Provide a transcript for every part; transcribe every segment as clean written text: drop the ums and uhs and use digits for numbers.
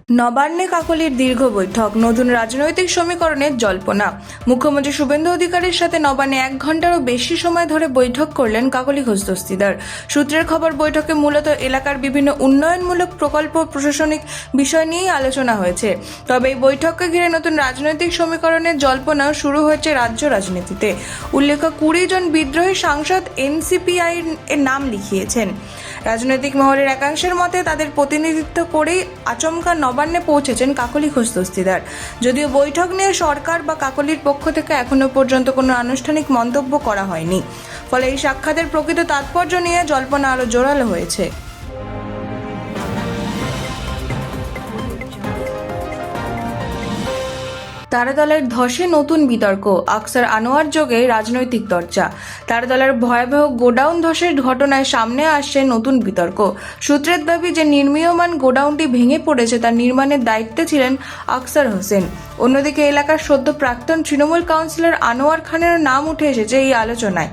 নবান্নে কাকলির দীর্ঘ বৈঠক, নতুন রাজনৈতিক সমীকরণের জল্পনা। মুখ্যমন্ত্রী শুভেন্দু অধিকারীর সাথে নবান্নে 1 ঘন্টারও বেশি সময় ধরে বৈঠক করলেন কাকলি ঘোষ দস্তিদার। সূত্রের খবর, বৈঠকে মূলত এলাকার বিভিন্ন উন্নয়নমূলক প্রকল্প প্রশাসনিক বিষয় নিয়েই আলোচনা হয়েছে। তবে এই বৈঠককে ঘিরে নতুন রাজনৈতিক সমীকরণের জল্পনাও শুরু হয়েছে রাজ্য রাজনীতিতে। উল্লেখ্য, 20 জন বিদ্রোহী সাংসদ এনসিপিআই এর নাম লিখিয়েছেন। রাজনৈতিক মহলের একাংশের মতে তাদের প্রতিনিধিত্ব করেই আচমকা নবান্নে পৌঁছেছেন কাকলি ঘোষ দস্তিদার। যদিও বৈঠক নিয়ে সরকার বা কাকলির পক্ষ থেকে এখনো পর্যন্ত কোনো আনুষ্ঠানিক মন্তব্য করা হয়নি। ফলে এই সাক্ষাতের প্রকৃত তাৎপর্য নিয়ে জল্পনা আরও জোরালো হয়েছে। তারাতলার ধসে নতুন বিতর্ক, আকসার আনোয়ার যোগে রাজনৈতিক চর্চা। তারাতলার ভয়াবহ গোডাউন ধসের ঘটনায় সামনে আসছে নতুন বিতর্ক। সূত্রের দাবি যে নির্মীয়মান গোডাউনটি ভেঙে পড়েছে তার নির্মাণের দায়িত্বে ছিলেন আকসার হোসেন। অন্যদিকে এলাকার সদ্য প্রাক্তন তৃণমূল কাউন্সিলর আনোয়ার খানের নাম উঠে এসেছে এই আলোচনায়।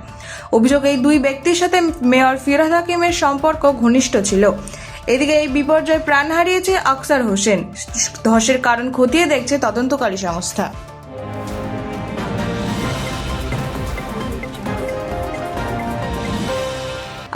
অভিযোগ, এই দুই ব্যক্তির সাথে মেয়র ফিরহাদ হাকিমের সম্পর্ক ঘনিষ্ঠ ছিল। এদিকে এই বিপর্যয়ে প্রাণ হারিয়েছে আকসার হোসেন। ধসের কারণ খতিয়ে দেখছে তদন্তকারী সংস্থা।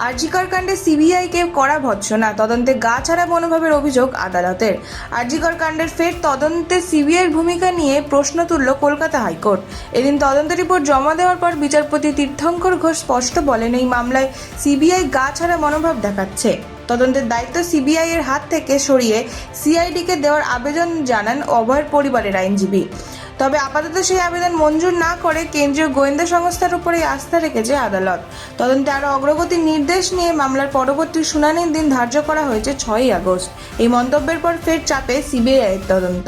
আরজিকর কাণ্ডে সিবিআইকে কড়া ভৎসনা, তদন্তে গা ছাড়া মনোভাবের অভিযোগ আদালতের। আরজিকর কাণ্ডের ফের তদন্তে সিবিআইয়ের ভূমিকা নিয়ে প্রশ্ন তুলল কলকাতা হাইকোর্ট। এদিন তদন্ত রিপোর্ট জমা দেওয়ার পর বিচারপতি তীর্থঙ্কর ঘোষ স্পষ্ট বলেন, এই মামলায় সিবিআই গা ছাড়া মনোভাব দেখাচ্ছে। তদন্তের দায়িত্ব সিবিআই এর হাত থেকে সরিয়ে সিআইডিকে দেওয়ার আবেদন জানান অভয়ের পরিবারের আইনজীবী। তবে আপাতত সেই আবেদন মঞ্জুর না করে কেন্দ্রীয় গোয়েন্দা সংস্থার উপরেই আস্থা রেখেছে আদালত। তদন্তে আরও অগ্রগতির নির্দেশ নিয়ে মামলার পরবর্তী শুনানির দিন ধার্য করা হয়েছে 6ই আগস্ট। এই মন্তব্যের পর ফের চাপে সিবিআই এর তদন্ত।